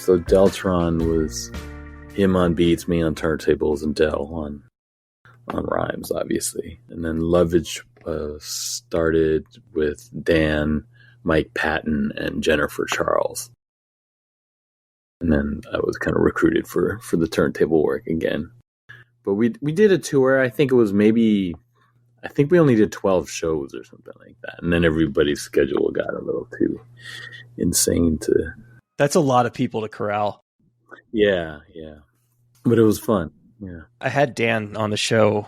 So Deltron was him on beats, me on turntables, and Del on rhymes, obviously. And then Lovage started with Dan, Mike Patton, and Jennifer Charles. And then I was kind of recruited for the turntable work again. But we did a tour. I think we only did 12 shows or something like that. And then everybody's schedule got a little too insane to... That's a lot of people to corral. Yeah. But it was fun. Yeah. I had Dan on the show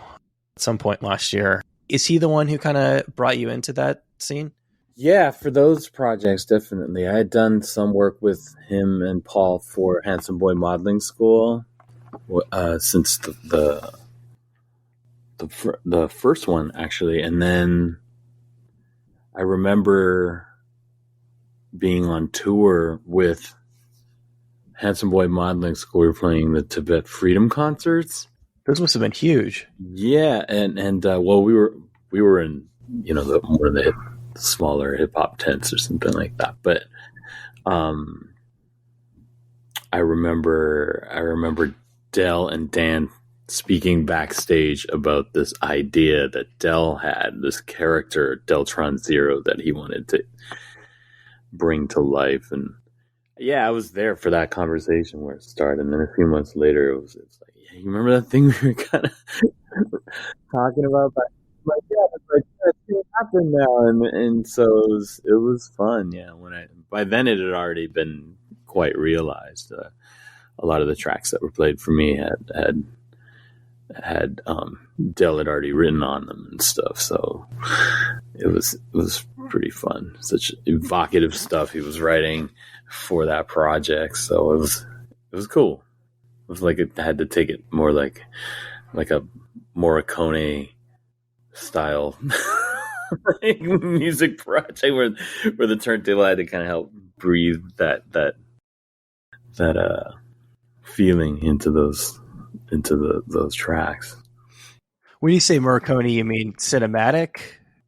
at some point last year. Is he the one who kind of brought you into that scene? Yeah, for those projects, definitely. I had done some work with him and Paul for Handsome Boy Modeling School since the first one, actually. And then I remember being on tour with Handsome Boy Modeling School. We were playing the Tibet Freedom concerts. Those must have been huge. Yeah, and well, we were in one of the smaller hip hop tents or something like that. But I remember Del and Dan speaking backstage about this idea that Del had, this character Deltron Zero that he wanted to bring to life. And yeah, I was there for that conversation where it started. And then a few months later, it's like, yeah, you remember that thing we were kind of talking about? But like, yeah, it's like, it's going to happen now. And so it was fun. Yeah. By then it had already been quite realized. A lot of the tracks that were played for me had Del had already written on them and stuff. So it was pretty fun. Such evocative stuff he was writing for that project. So it was cool. It was like I had to take it more like a Morricone style music project where the turntable had to kind of help breathe that feeling into those tracks. When you say Morricone, you mean cinematic?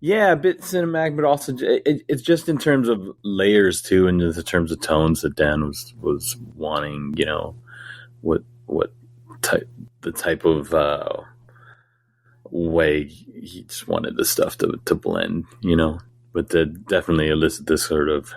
Yeah, a bit cinematic, but also it's just in terms of layers too, and in terms of tones that Dan was wanting. What type of way he just wanted the stuff to blend. But to definitely elicit this sort of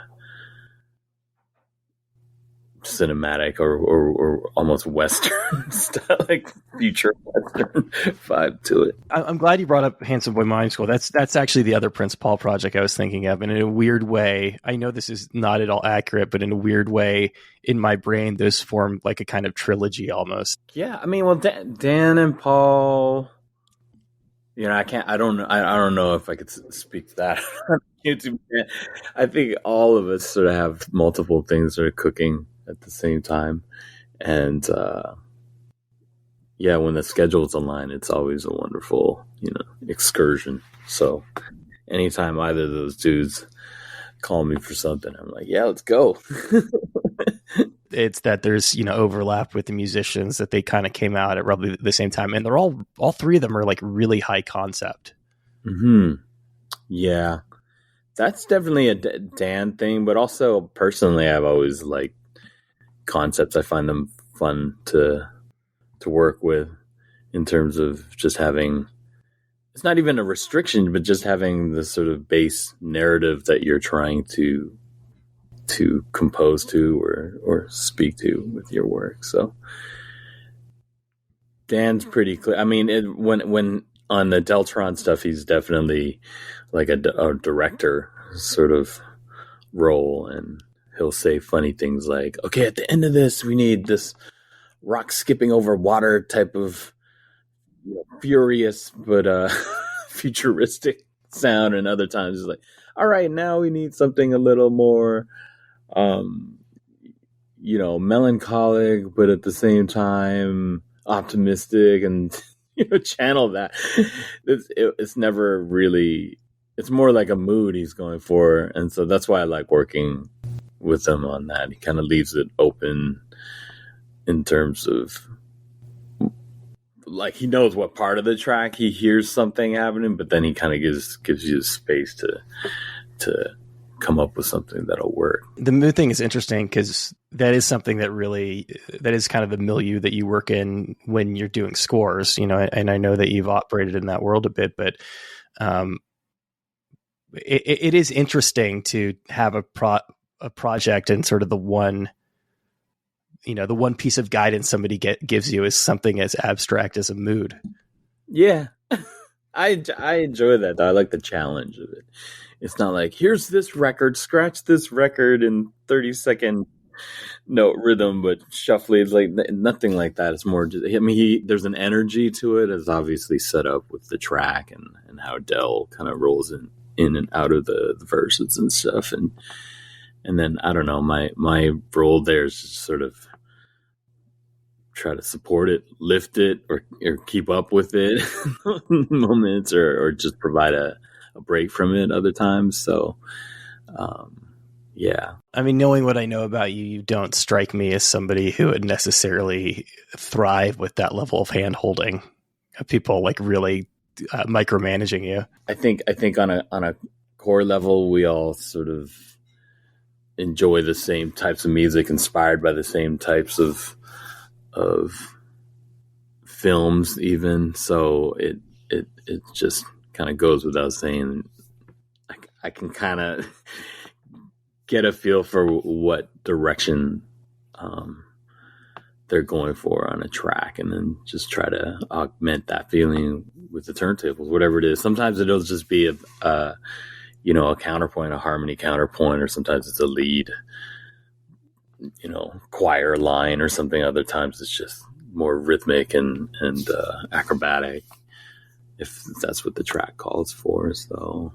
cinematic or almost Western style, like future Western vibe to it. I'm glad you brought up Handsome Boy Modeling School. That's actually the other Prince Paul project I was thinking of. And in a weird way, I know this is not at all accurate, but in a weird way, in my brain, those form like a kind of trilogy almost. Yeah, I mean, well, Dan and Paul. I don't know if I could speak to that on YouTube. I think all of us sort of have multiple things that are cooking at the same time. And when the schedules align, it's always a wonderful, excursion. So anytime either of those dudes call me for something, I'm like, yeah, let's go. It's that there's, overlap with the musicians, that they kind of came out at roughly the same time. And they're all three of them are like really high concept. Mm-hmm. Yeah, that's definitely a Dan thing. But also personally, I've always liked concepts. I find them fun to work with in terms of just having, it's not even a restriction, but just having the sort of base narrative that you're trying to compose to or speak to with your work. So Dan's pretty clear. I mean, when on the Deltron stuff, he's definitely like a director sort of role, and he'll say funny things like, okay, at the end of this, we need this rock skipping over water type of furious but futuristic sound, and other times it's like, all right, now we need something a little more melancholic, but at the same time optimistic, and channel that. It's never really, it's more like a mood he's going for, and so that's why I like working with him on that. He kind of leaves it open in terms of, like, he knows what part of the track he hears something happening, but then he kind of gives you space to come up with something that'll work. The mood thing is interesting because that is something that is kind of the milieu that you work in when you're doing scores, and I know that you've operated in that world a bit, but it is interesting to have a project and sort of the one piece of guidance somebody gives you is something as abstract as a mood. Yeah. I enjoy that though. I like the challenge of it. It's not like, here's this record, scratch this record in 30-second note rhythm, but shuffly. It's like nothing like that. It's more just, there's an energy to it as obviously set up with the track and how Del kind of rolls in and out of the verses and stuff. And then I don't know, my role there is just sort of try to support it, lift it, or keep up with it moments, or just provide a break from it other times. So, yeah. I mean, knowing what I know about you, you don't strike me as somebody who would necessarily thrive with that level of hand holding. People like really micromanaging you. I think on a core level, we all sort of enjoy the same types of music, inspired by the same types of films even. So it just kind of goes without saying. I can kind of get a feel for what direction they're going for on a track, and then just try to augment that feeling with the turntables, whatever it is. Sometimes it'll just be a counterpoint, a harmony counterpoint, or sometimes it's a lead, choir line or something. Other times it's just more rhythmic and acrobatic, if that's what the track calls for. So,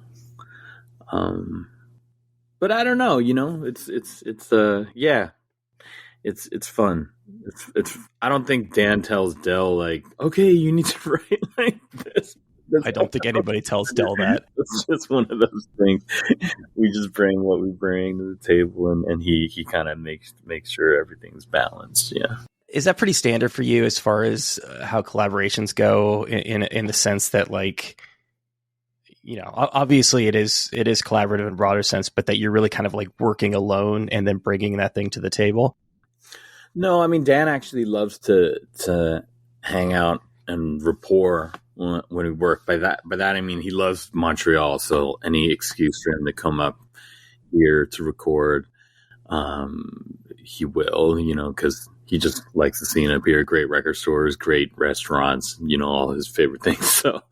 but I don't know, it's fun. It's I don't think Dan tells Del like, okay, you need to write like this. I don't think anybody tells Del that. It's just one of those things. We just bring what we bring to the table, and he kind of makes sure everything's balanced. Yeah. Is that pretty standard for you as far as how collaborations go in the sense that, like, obviously it is collaborative in a broader sense, but that you're really kind of like working alone and then bringing that thing to the table? No, I mean, Dan actually loves to hang out and rapport when we work. By that I mean he loves Montreal, so any excuse for him to come up here to record, he will, because he just likes the scene up here. Great record stores, great restaurants, all his favorite things. So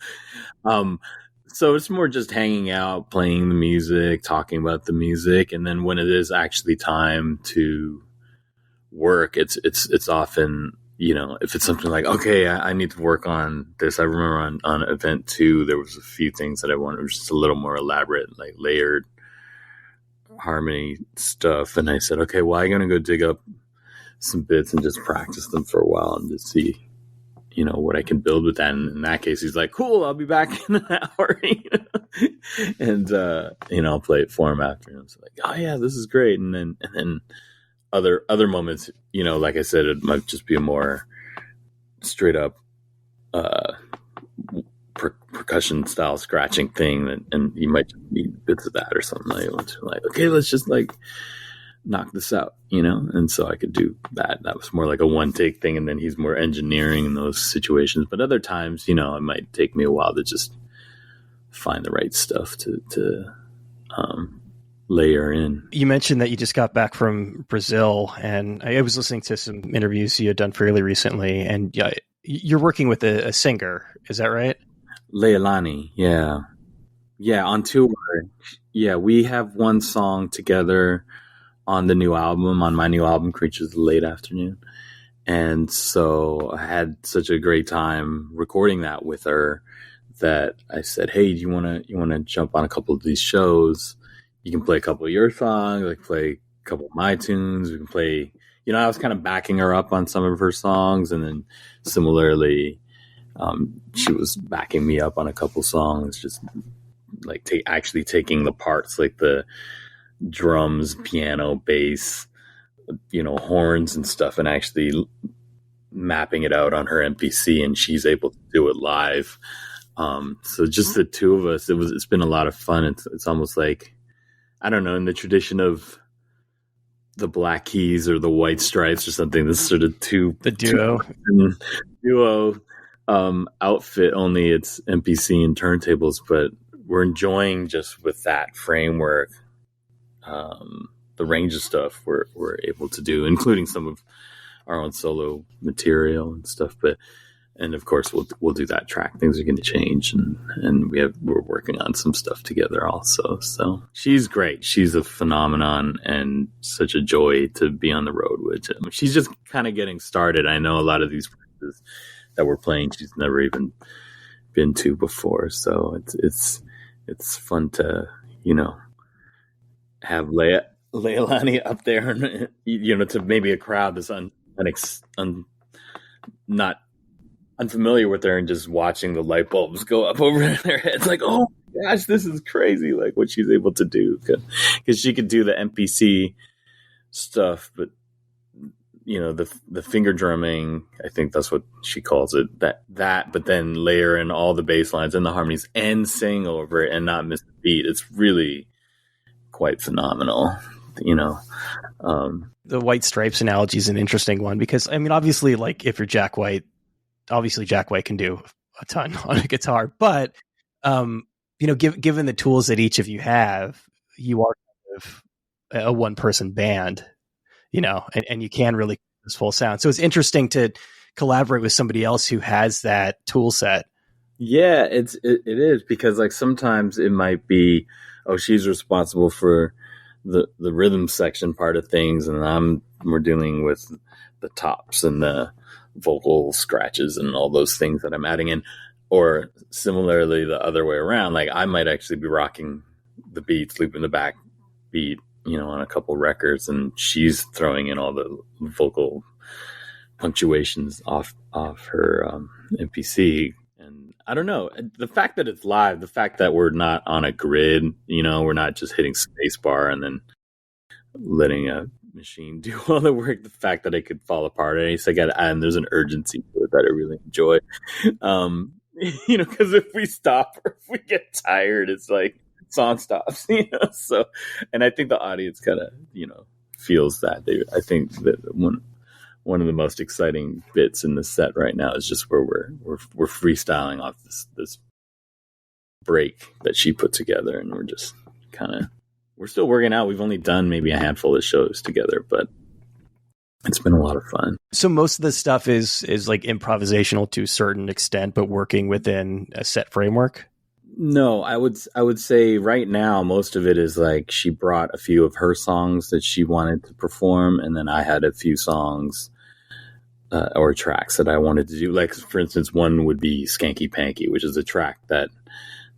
it's more just hanging out, playing the music, talking about the music, and then when it is actually time to work, it's often, if it's something like, okay, I need to work on this. I remember on event 2, there was a few things that I wanted, was just a little more elaborate, like layered harmony stuff. And I said, okay, well, I'm going to go dig up some bits and just practice them for a while and just see, what I can build with that. And in that case, he's like, cool, I'll be back in an hour. And, I'll play it for him after. And it's like, oh yeah, this is great. And then other moments, like I said, it might just be a more straight up percussion style scratching thing, and you might need bits of that or something like okay, let's just like knock this out, and so I could do that. That was more like a one take thing, and then he's more engineering in those situations. But other times, it might take me a while to just find the right stuff to layer in. You mentioned that you just got back from Brazil, and I was listening to some interviews you had done fairly recently, and you're working with a singer, is that right? Leilani, yeah, on tour. Yeah, we have one song together on my new album, Creatures of the Late Afternoon, and so I had such a great time recording that with her that I said, hey, do you want to jump on a couple of these shows? You can play a couple of your songs, like play a couple of my tunes. We can play, I was kind of backing her up on some of her songs. And then similarly, she was backing me up on a couple songs, just like actually taking the parts, like the drums, piano, bass, horns and stuff, and actually mapping it out on her MPC, and she's able to do it live. So just the two of us, it's been a lot of fun. It's almost like I don't know, in the tradition of the Black Keys or the White Stripes or something. This sort of The duo. duo outfit. Only it's MPC and turntables, but we're enjoying just with that framework. The range of stuff we're able to do, including some of our own solo material and stuff. And of course we'll do that track. Things are going to change, and we're working on some stuff together also. So she's great. She's a phenomenon and such a joy to be on the road with. She's just kind of getting started. I know a lot of these places that we're playing, she's never even been to before. So it's fun to, have Leilani up there, and to maybe a crowd that's not unfamiliar with her, and just watching the light bulbs go up over their heads, like, oh my gosh, this is crazy, like what she's able to do, because she could do the MPC stuff, but the finger drumming, I think that's what she calls it, that but then layer in all the bass lines and the harmonies and sing over it and not miss the beat. It's really quite phenomenal. The White Stripes analogy is an interesting one, because obviously, like, if you're Jack White, obviously Jack White can do a ton on a guitar, but given the tools that each of you have, you are kind of a one person band, and you can really this full sound. So it's interesting to collaborate with somebody else who has that tool set. Yeah, it is, because like sometimes it might be, oh, she's responsible for the rhythm section part of things, and we're dealing with the tops and the vocal scratches and all those things that I'm adding in. Or similarly, the other way around, like I might actually be rocking the beats, looping the back beat, on a couple records, and she's throwing in all the vocal punctuations off her MPC. And I don't know, the fact that it's live, the fact that we're not on a grid, we're not just hitting spacebar and then letting a machine do all the work, the fact that it could fall apart at any second, and there's an urgency to it that I really enjoy. Because if we stop or if we get tired, it's like song stops, so, and I think the audience kind of, feels that. I think that one of the most exciting bits in the set right now is just where we're freestyling off this break that she put together, and we're just we're still working out. We've only done maybe a handful of shows together, but it's been a lot of fun. So most of the stuff is like improvisational to a certain extent, but working within a set framework. No, I would say right now most of it is like she brought a few of her songs that she wanted to perform, and then I had a few songs or tracks that I wanted to do. Like, for instance, one would be Skanky Panky, which is a track that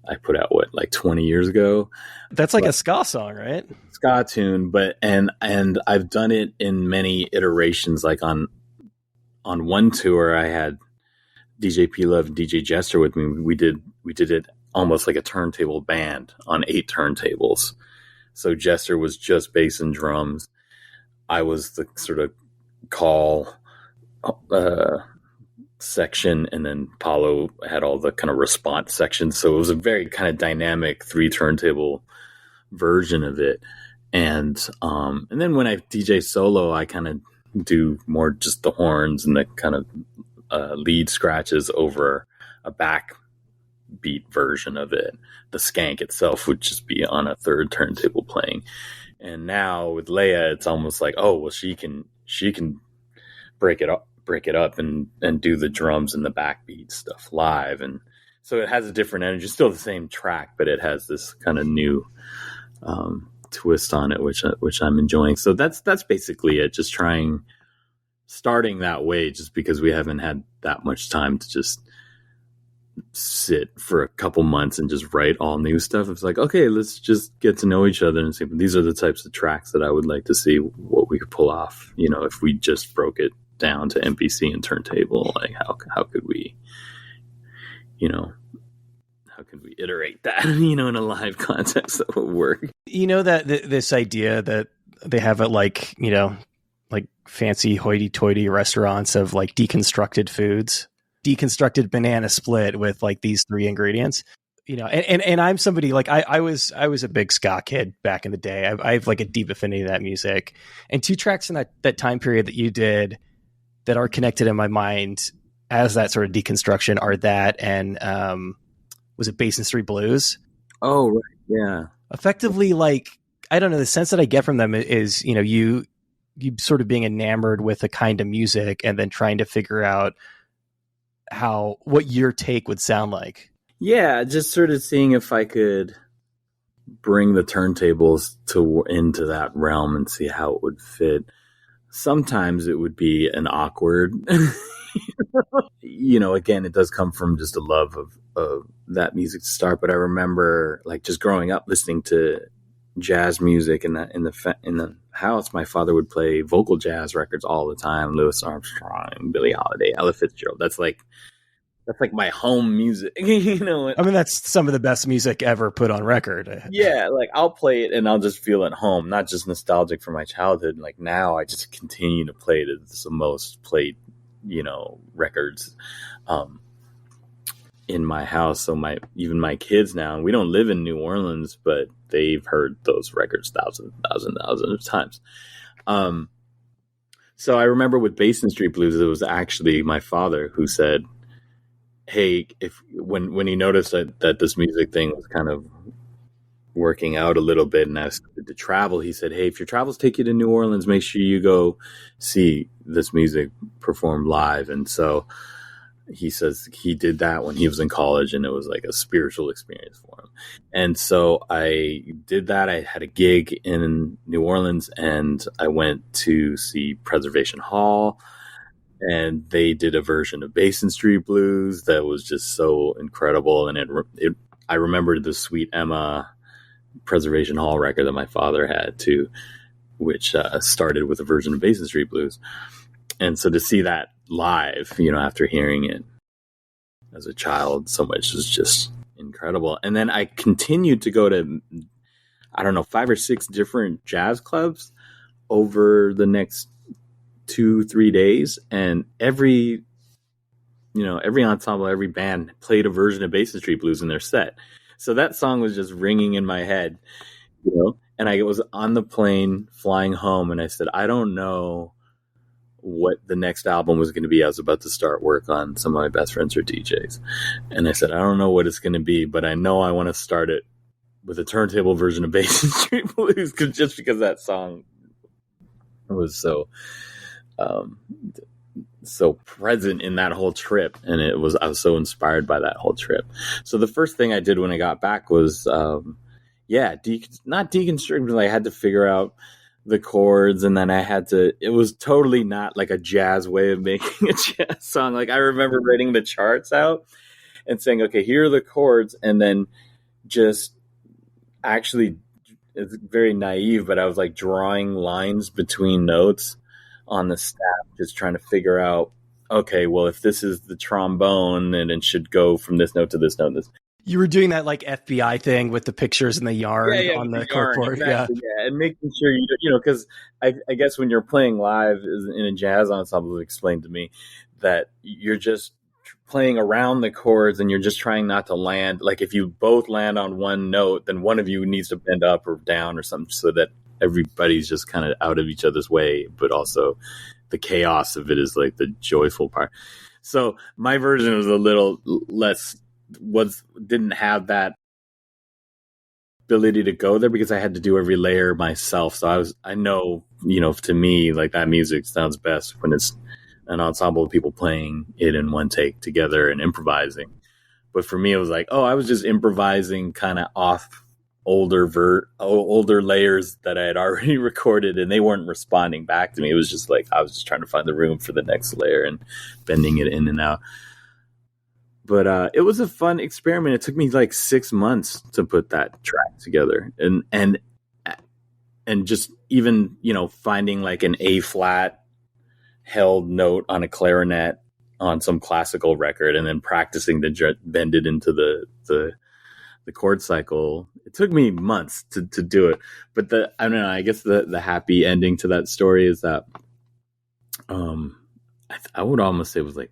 I put out, like 20 years ago. That's like a ska song, right? Ska tune, but and I've done it in many iterations. Like on one tour, I had DJ P Love and DJ Jester with me. We did it almost like a turntable band on 8 turntables. So Jester was just bass and drums. I was the sort of call section, and then Paulo had all the kind of response sections. So it was a very kind of dynamic 3 turntable version of it. And then when I DJ solo, I kind of do more just the horns and the kind of lead scratches over a backbeat version of it. The skank itself would just be on a 3rd turntable playing. And now with Leia, it's almost like, oh, well, she can break it up and do the drums and the backbeat stuff live. And so it has a different energy, still the same track, but it has this kind of new twist on it, which I'm enjoying. So that's basically it. Just starting that way, just because we haven't had that much time to just sit for a couple months and just write all new stuff. It's like, okay, let's just get to know each other and see. These are the types of tracks that I would like to see what we could pull off. If we just broke it down to MPC and turntable, like how could we, how could we iterate that, in a live context that would work? That this idea that they have at like fancy hoity-toity restaurants of like deconstructed foods, deconstructed banana split with like these 3 ingredients. and I'm somebody like I was a big ska kid back in the day. I have like a deep affinity to that music, and two tracks in that time period that you did that are connected in my mind as that sort of deconstruction are that and was it Basin Street Blues? Oh, right. Yeah. Effectively, like, I don't know, the sense that I get from them is, you sort of being enamored with a kind of music and then trying to figure out what your take would sound like. Yeah, just sort of seeing if I could bring the turntables into that realm and see how it would fit. Sometimes it would be an awkward, again, it does come from just a love of that music to start. But I remember like just growing up listening to jazz music in the house. My father would play vocal jazz records all the time. Louis Armstrong, Billie Holiday, Ella Fitzgerald. That's like my home music. I mean, that's some of the best music ever put on record. Yeah, like I'll play it and I'll just feel at home, not just nostalgic for my childhood. Like now I just continue to play it. It's the most played, records in my house. So even my kids now, and we don't live in New Orleans, but they've heard those records thousands of times. So I remember with Basin Street Blues, it was actually my father who said, hey, when he noticed that this music thing was kind of working out a little bit and I started to travel, he said, hey, if your travels take you to New Orleans, make sure you go see this music performed live. And so he says he did that when he was in college and it was like a spiritual experience for him. And so I did that. I had a gig in New Orleans and I went to see Preservation Hall. And they did a version of Basin Street Blues that was just so incredible. And I remembered the Sweet Emma Preservation Hall record that my father had too, which started with a version of Basin Street Blues. And so to see that live, after hearing it as a child so much was just incredible. And then I continued to go to, 5 or 6 different jazz clubs over the next 2-3 days, and every ensemble, every band played a version of Basin Street Blues in their set. So that song was just ringing in my head, and I was on the plane flying home and I said, I don't know what the next album was going to be. I was about to start work on some of my best friends are DJs. And I said, I don't know what it's going to be, but I know I want to start it with a turntable version of Basin Street Blues just because that song was so present in that whole trip, and I was so inspired by that whole trip. So the first thing I did when I got back was not deconstruct, but I had to figure out the chords, and then it was totally not like a jazz way of making a jazz song. Like I remember writing the charts out and saying, okay, here are the chords, and then just actually, it's very naive, but I was like drawing lines between notes on the staff, just trying to figure out, okay, well, if this is the trombone, then it should go from this note to this note. You were doing that like FBI thing with the pictures and the yarn on the corkboard. Exactly, yeah. And making sure because I guess when you're playing live in a jazz ensemble, it explained to me that you're just playing around the chords and you're just trying not to land. Like if you both land on one note, then one of you needs to bend up or down or something so that everybody's just kind of out of each other's way, but also the chaos of it is like the joyful part. So my version was a little less, didn't have that ability to go there because I had to do every layer myself. So I know, to me, like that music sounds best when it's an ensemble of people playing it in one take together and improvising. But for me, it was like, I was just improvising kind of off older layers that I had already recorded, and they weren't responding back to me. It was just like I was just trying to find the room for the next layer and bending it in and out. But it was a fun experiment. It took me like 6 months to put that track together, and just even finding like an A flat held note on a clarinet on some classical record, and then practicing to bend it into the chord cycle. It took me months to do it, but I don't know, I guess the happy ending to that story is that I would almost say it was like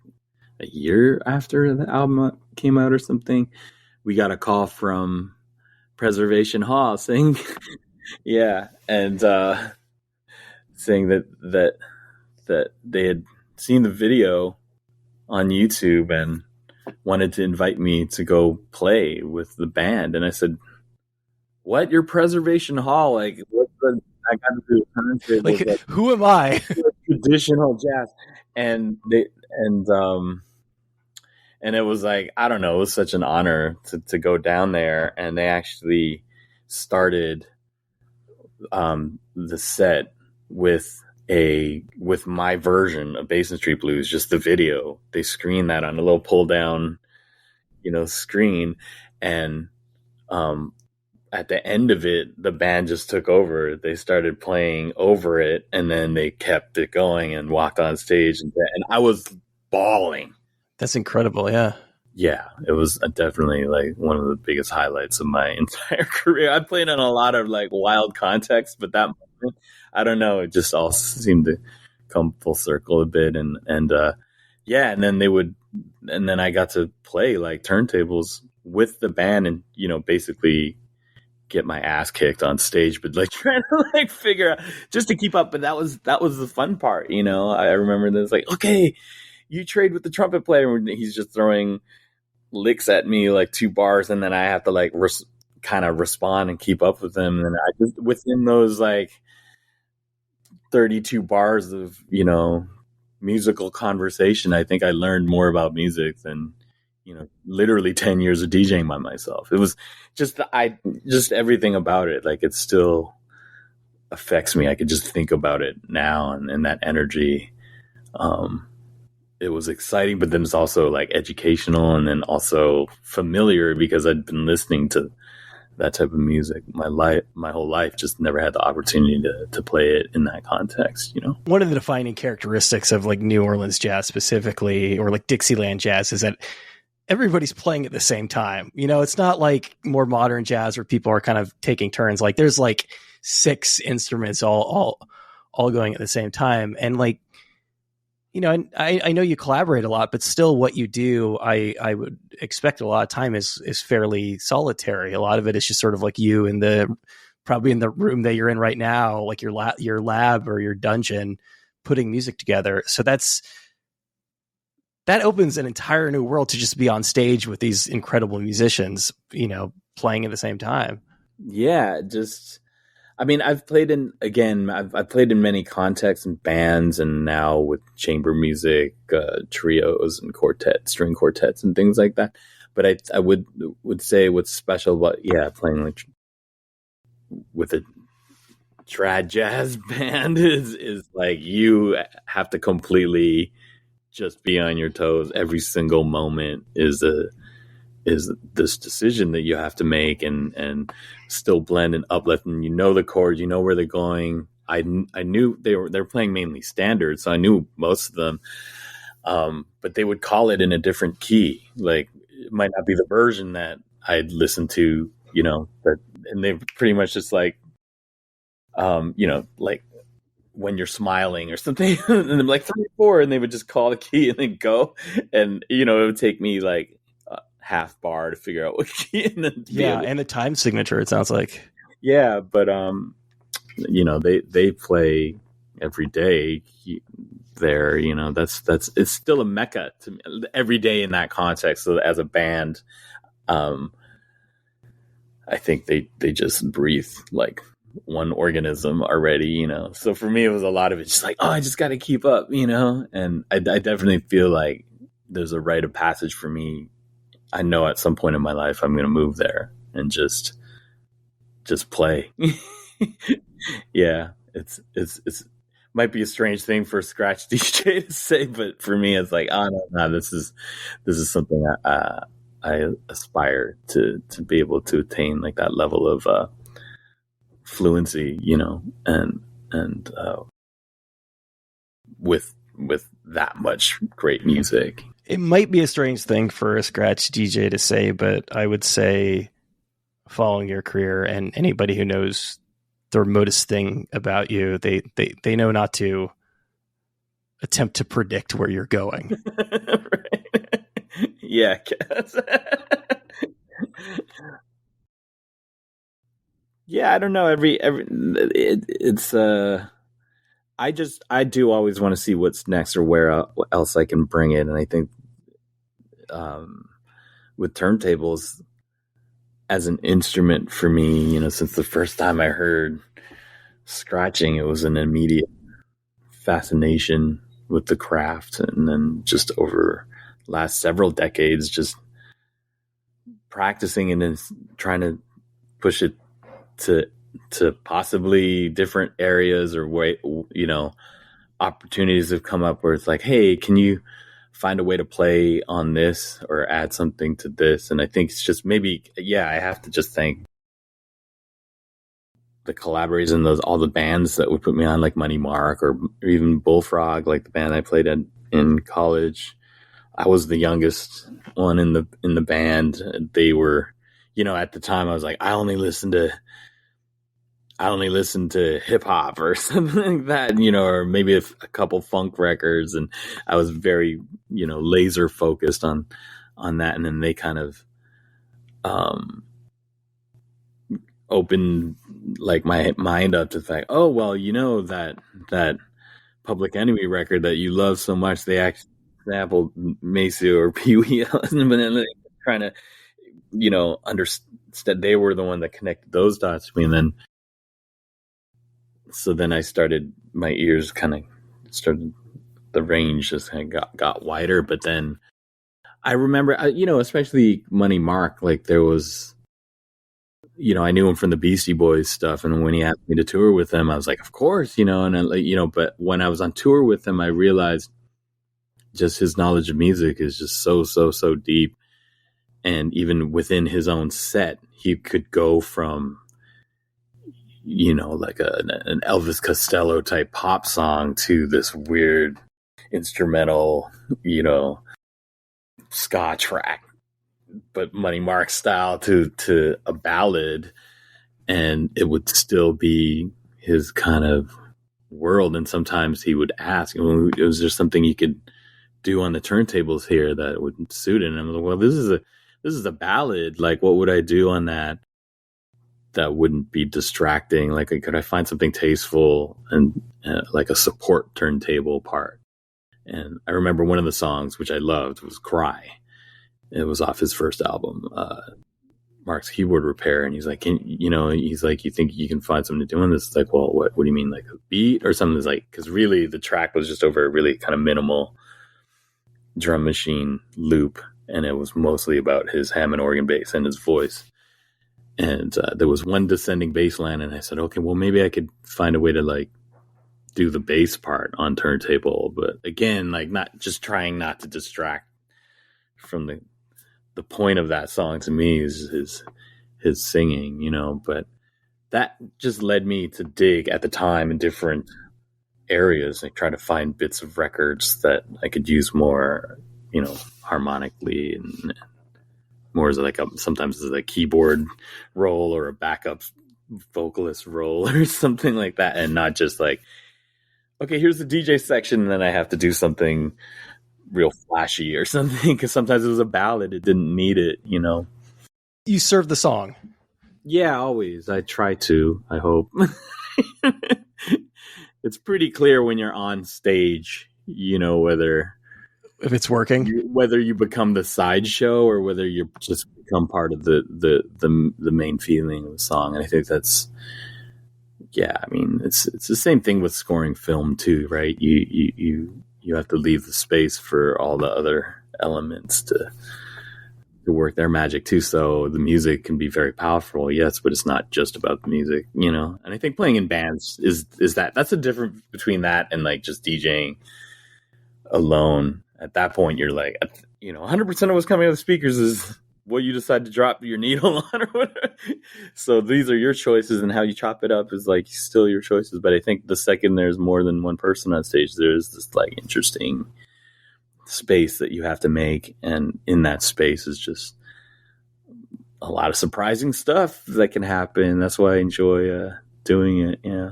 a year after the album came out or something, we got a call from Preservation Hall saying, yeah, and saying that they had seen the video on YouTube and wanted to invite me to go play with the band. And I said, what? You're Preservation Hall? Like, what's the, I got to do turntables, like, who am I? traditional jazz. And and it was like, I don't know, it was such an honor to go down there. And they actually started the set with my version of Basin Street Blues, just the video. They screened that on a little pull down, screen. And at the end of it, the band just took over. They started playing over it, and then they kept it going and walked on stage. And I was bawling. That's incredible. Yeah. Yeah, it was definitely like one of the biggest highlights of my entire career. I played in a lot of like wild contexts, but that moment, I don't know, it just all seemed to come full circle a bit. And yeah, and then I got to play like turntables with the band and, basically get my ass kicked on stage, but like trying to like figure out just to keep up. But that was the fun part, I remember this like, okay, you trade with the trumpet player, and he's just throwing licks at me like 2 bars, and then I have to like kind of respond and keep up with him. And I just within those like 32 bars of musical conversation, I think I learned more about music than literally 10 years of DJing by myself. It was just just everything about it, like it still affects me. I could just think about it now, and that energy. It was exciting, but then it's also like educational and then also familiar because I'd been listening to that type of music my whole life, just never had the opportunity to play it in that context, One of the defining characteristics of like New Orleans jazz specifically, or like Dixieland jazz, is that everybody's playing at the same time. It's not like more modern jazz where people are kind of taking turns. Like there's like 6 instruments all going at the same time. And like, I know you collaborate a lot, but still what you do, I would expect a lot of time is fairly solitary. A lot of it is just sort of like you probably in the room that you're in right now, like your lab or your dungeon, putting music together. So that opens an entire new world to just be on stage with these incredible musicians, playing at the same time. Yeah, I've played in many contexts and bands, and now with chamber music, trios and string quartets and things like that. But I would say what's special about playing like with a trad jazz band is like you have to completely just be on your toes. Every single moment is this decision that you have to make and still blend and uplift, and the chords, where they're going. I knew they're playing mainly standards, so I knew most of them, but they would call it in a different key. Like it might not be the version that I'd listened to, and they pretty much just like like when you're smiling or something, and I'm like 3, 4, and they would just call the key and then go, and it would take me like half bar to figure out what key, and then and the time signature, it sounds like. Yeah, but they play every day there. That's it's still a mecca to me every day in that context. So as a band, I think they just breathe like one organism already. So for me, it was a lot of it just like, oh, I just got to keep up, and I definitely feel like there's a rite of passage for me. I know at some point in my life I'm going to move there and just play. Yeah, it's might be a strange thing for a scratch DJ to say, but for me, it's like, oh no, this is something I aspire to be able to attain, like that level of fluency, and with that much great music. It might be a strange thing for a scratch DJ to say, but I would say, following your career and anybody who knows the remotest thing about you, they know not to attempt to predict where you're going. Right. Yeah. Yeah, I don't know. It's I do always want to see what's next or where else I can bring it, and I think um, with turntables as an instrument for me, since the first time I heard scratching, it was an immediate fascination with the craft, and then just over last several decades, just practicing and then trying to push it to possibly different areas or way, opportunities have come up where it's like, hey, can you find a way to play on this or add something to this? And I think it's just maybe, I have to just thank the collaborators and all the bands that would put me on, like Money Mark or even Bullfrog, like the band I played in college. I was the youngest one in the band. They were, at the time I was like, I only listen to hip hop or something like that, or maybe a couple funk records. And I was very, laser focused on that. And then they kind of, opened like my mind up to the fact, oh, well, that Public Enemy record that you love so much, they actually sampled Maceo or Pee Wee Ellison, but then trying to, understand they were the one that connected those dots to me. And then, so then I started, my ears kind of started, the range just kind of got wider. But then I remember, especially Money Mark, like there was, I knew him from the Beastie Boys stuff. And when he asked me to tour with him, I was like, of course, but when I was on tour with him, I realized just his knowledge of music is just so, so, so deep. And even within his own set, he could go from, like an Elvis Costello type pop song to this weird instrumental, ska track, but Money Mark style to a ballad, and it would still be his kind of world. And sometimes he would ask, was there something you could do on the turntables here that would suit it? And I'm like, well, this is a ballad. Like, what would I do on that wouldn't be distracting? Like, could I find something tasteful and like a support turntable part? And I remember one of the songs, which I loved, was Cry. It was off his first album, Mark's Keyboard Repair. And he's like, you think you can find something to do on this? It's like, well, what do you mean? Like a beat or something? It's like, because really the track was just over a really kind of minimal drum machine loop. And it was mostly about his Hammond organ bass and his voice. And there was one descending bass line, and I said, okay, well, maybe I could find a way to like do the bass part on turntable. But again, like trying not to distract from the point of that song to me is his singing, but that just led me to dig at the time in different areas and try to find bits of records that I could use more, harmonically and more as like sometimes as a keyboard roll or a backup vocalist roll or something like that, and not just like, okay, here's the DJ section and then I have to do something real flashy or something, because sometimes it was a ballad, it didn't need it. You serve the song. Yeah, always. I try to, I hope. It's pretty clear when you're on stage, whether if it's working, whether you become the sideshow or whether you just become part of the main feeling of the song. And I think that's, it's the same thing with scoring film too, right? You have to leave the space for all the other elements to work their magic too. So the music can be very powerful, yes, but it's not just about the music, And I think playing in bands is that's a difference between that and like just DJing alone. At that point, you're like, 100% of what's coming out of the speakers is what you decide to drop your needle on or whatever. So these are your choices, and how you chop it up is like still your choices. But I think the second there's more than one person on stage, there's this like interesting space that you have to make. And in that space is just a lot of surprising stuff that can happen. That's why I enjoy doing it. Yeah.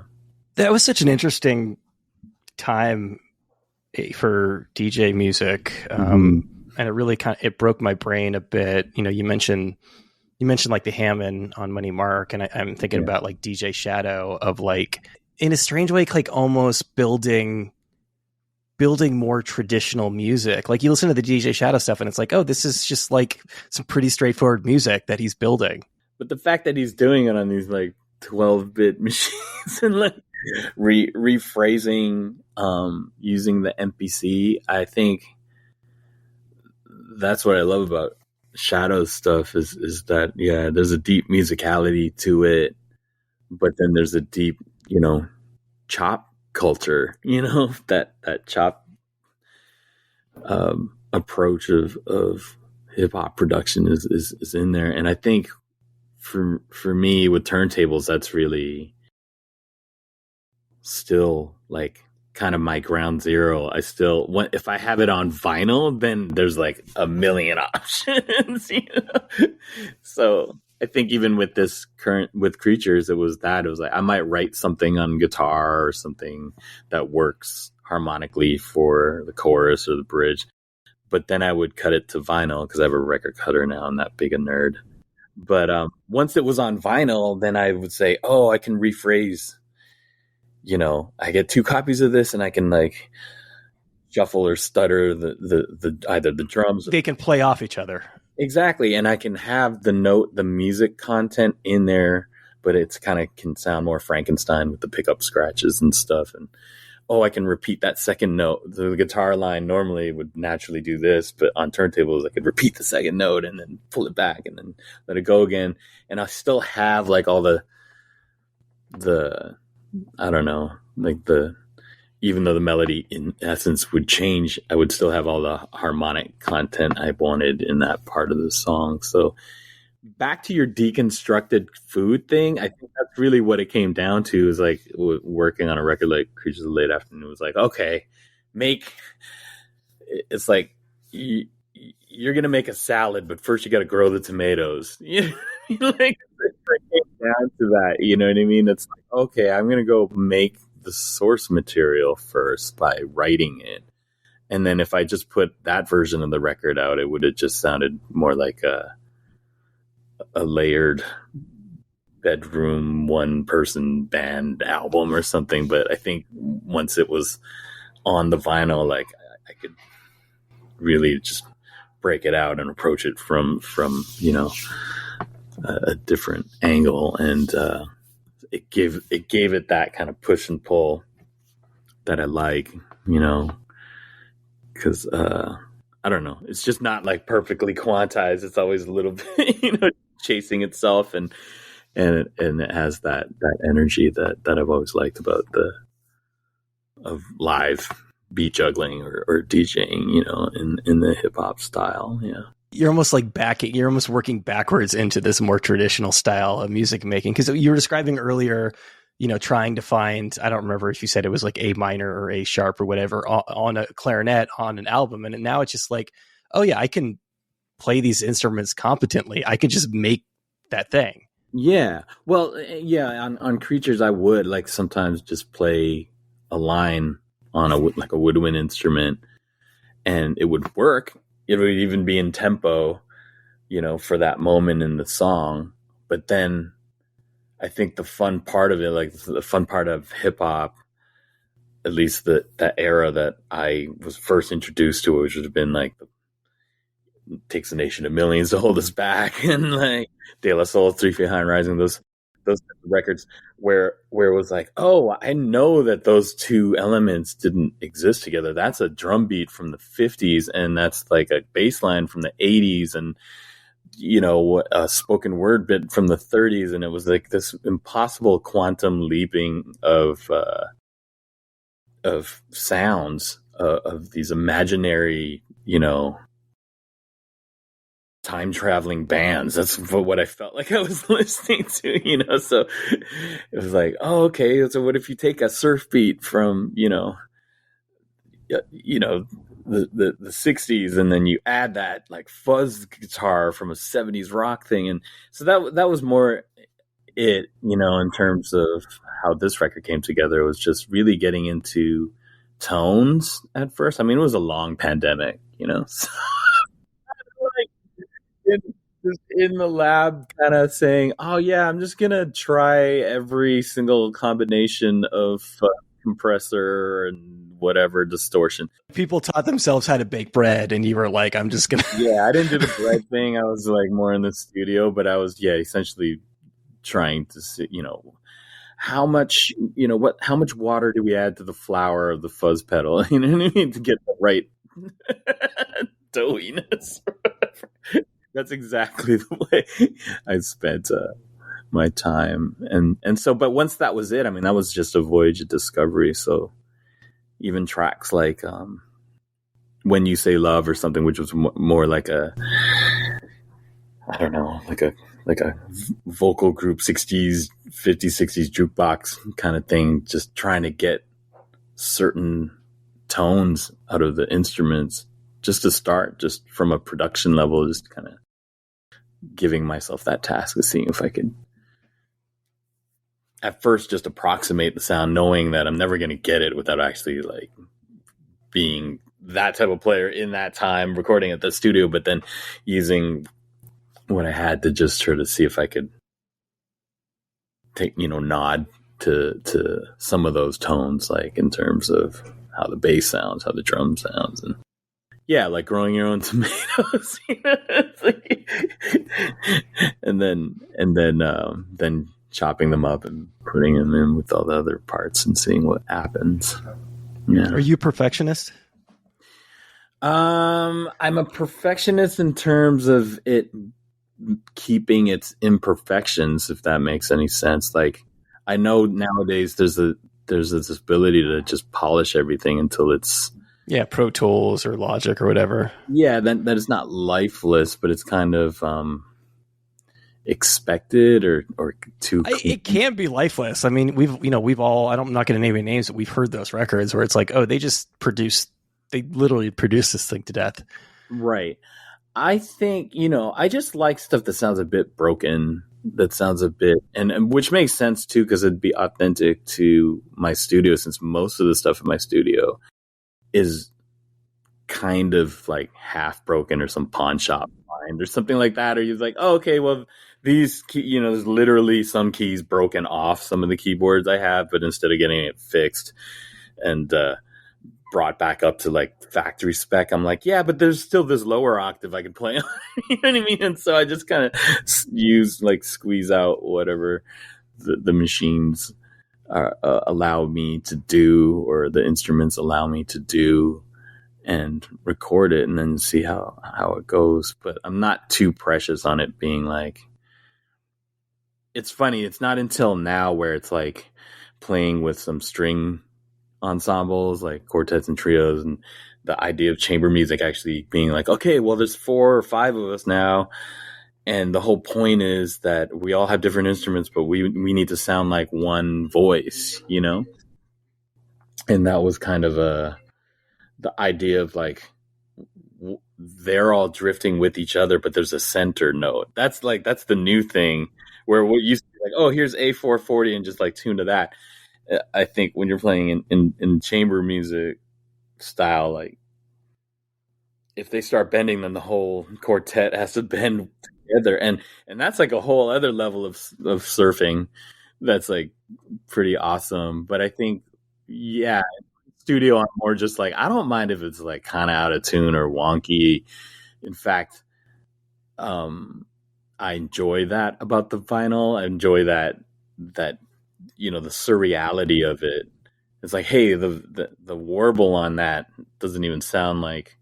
That was such an interesting time for DJ music. And it really it broke my brain a bit. You mentioned You mentioned like the Hammond on Money Mark, and I'm thinking about like DJ Shadow of like, in a strange way, like almost building more traditional music. Like you listen to the DJ Shadow stuff and it's like, oh, this is just like some pretty straightforward music that he's building. But the fact that he's doing it on these like 12-bit machines and like rephrasing, using the MPC, I think that's what I love about Shadow's stuff is that, yeah, there's a deep musicality to it, but then there's a deep, chop culture, that chop approach of hip hop production is in there. And I think for me with turntables, that's really still like kind of my ground zero. I still want, if I have it on vinyl, then there's like a million options, So I think even with this with Creatures, it was like I might write something on guitar or something that works harmonically for the chorus or the bridge, but then I would cut it to vinyl because I have a record cutter now. I'm that big a nerd. But once it was on vinyl, then I would say, oh, I can rephrase. I get 2 copies of this, and I can like shuffle or stutter the either the drums. They can play off each other. Exactly, and I can have the music content in there, but it's kind of can sound more Frankenstein with the pickup scratches and stuff. And I can repeat that second note. The guitar line normally would naturally do this, but on turntables, I could repeat the second note and then pull it back and then let it go again. And I still have like all the I don't know, like even though the melody in essence would change, I would still have all the harmonic content I wanted in that part of the song. So back to your deconstructed food thing, I think that's really what it came down to, is like working on a record like Creatures of the Late Afternoon was like, okay, it's like you're going to make a salad, but first you got to grow the tomatoes. Like, it came down to that, you know what I mean? It's like, okay, I'm going to go make the source material first by writing it. And then if I just put that version of the record out, it would have just sounded more like a layered bedroom one-person band album or something. But I think once it was on the vinyl, like I could really just break it out and approach it from a different angle, and it gave it that kind of push and pull that I like, because I don't know, it's just not like perfectly quantized. It's always a little bit, chasing itself, and it has that energy that I've always liked about of live beat juggling or DJing, in the hip hop style. Yeah. You're almost like you're almost working backwards into this more traditional style of music making. Cause you were describing earlier, trying to find, I don't remember if you said it was like A minor or A sharp or whatever on a clarinet on an album. And now it's just like, oh yeah, I can play these instruments competently. I could just make that thing. Yeah. Well, yeah. On Creatures, I would like sometimes just play a line on a woodwind instrument, and it would work. It would even be in tempo, for that moment in the song. But then I think the fun part of it, like the fun part of hip hop, at least that era that I was first introduced to, which would have been like Takes a Nation of Millions to Hold Us Back, and like De La Soul, 3 Feet High and Rising, those records where it was like, oh, I know that those two elements didn't exist together. That's a drum beat from the 50s, and that's like a bass line from the 80s, and a spoken word bit from the 30s, and it was like this impossible quantum leaping of sounds, of these imaginary, time traveling bands. That's what I felt like I was listening to, so it was like, oh, okay, so what if you take a surf beat from the 60s, and then you add that like fuzz guitar from a 70s rock thing, and so that was more it, in terms of how this record came together. It was just really getting into tones at first. I mean, it was a long pandemic, so just in the lab kind of saying, oh yeah, I'm just gonna try every single combination of compressor and whatever distortion. People taught themselves how to bake bread, and you were like, I'm just gonna. Yeah, I didn't do the bread thing. I was like more in the studio, but I was essentially trying to see, how much, how much water do we add to the flour of the fuzz pedal? You know what I mean, to get the right doughiness. That's exactly the way I spent my time, and so. But once that was it, I mean, that was just a voyage of discovery. So even tracks like "When You Say Love" or something, which was more like a, I don't know, like a vocal group 60s, 50s, 60s jukebox kind of thing, just trying to get certain tones out of the instruments just to start, just from a production level, just kind of giving myself that task of seeing if I could at first just approximate the sound, knowing that I'm never going to get it without actually like being that type of player in that time recording at the studio, but then using what I had to just try to see if I could take, nod to some of those tones, like in terms of how the bass sounds, how the drum sounds, and yeah, like growing your own tomatoes, and then chopping them up and putting them in with all the other parts and seeing what happens. Yeah. Are you a perfectionist? I'm a perfectionist in terms of it keeping its imperfections, if that makes any sense. Like, I know nowadays there's this ability to just polish everything until it's Pro Tools or Logic or whatever. Yeah, that is not lifeless, but it's kind of expected or too. It can be lifeless. I mean, we've all. I'm not going to name any names, but we've heard those records where it's like, oh, they literally produce this thing to death. Right. I think I just like stuff that sounds a bit broken. That sounds a bit, and which makes sense too, because it'd be authentic to my studio, since most of the stuff in my studio is kind of like half broken or some pawn shop find or something like that. Or you're like, oh, okay, well, these there's literally some keys broken off some of the keyboards I have, but instead of getting it fixed and brought back up to like factory spec, I'm like, yeah, but there's still this lower octave I can play on. You know what I mean? And so I just kind of squeeze out whatever the machines allow me to do, or the instruments allow me to do, and record it and then see how it goes. But I'm not too precious on it being like, it's funny, it's not until now where it's like playing with some string ensembles like quartets and trios, and the idea of chamber music actually being like, okay, well, there's 4 or 5 of us now, and the whole point is that we all have different instruments, but we need to sound like one voice, and that was kind of the idea of like they're all drifting with each other, but there's a center note. That's the new thing, where what used to be like, oh, here's A440 and just like tune to that. I think when you're playing in chamber music style, like if they start bending, then the whole quartet has to bend together, and that's like a whole other level of surfing. That's like pretty awesome. But I think, yeah, studio, I'm more just like, I don't mind if it's like kind of out of tune or wonky. In fact, I enjoy that about the vinyl. I enjoy that the surreality of it. It's like, hey, the warble on that doesn't even sound like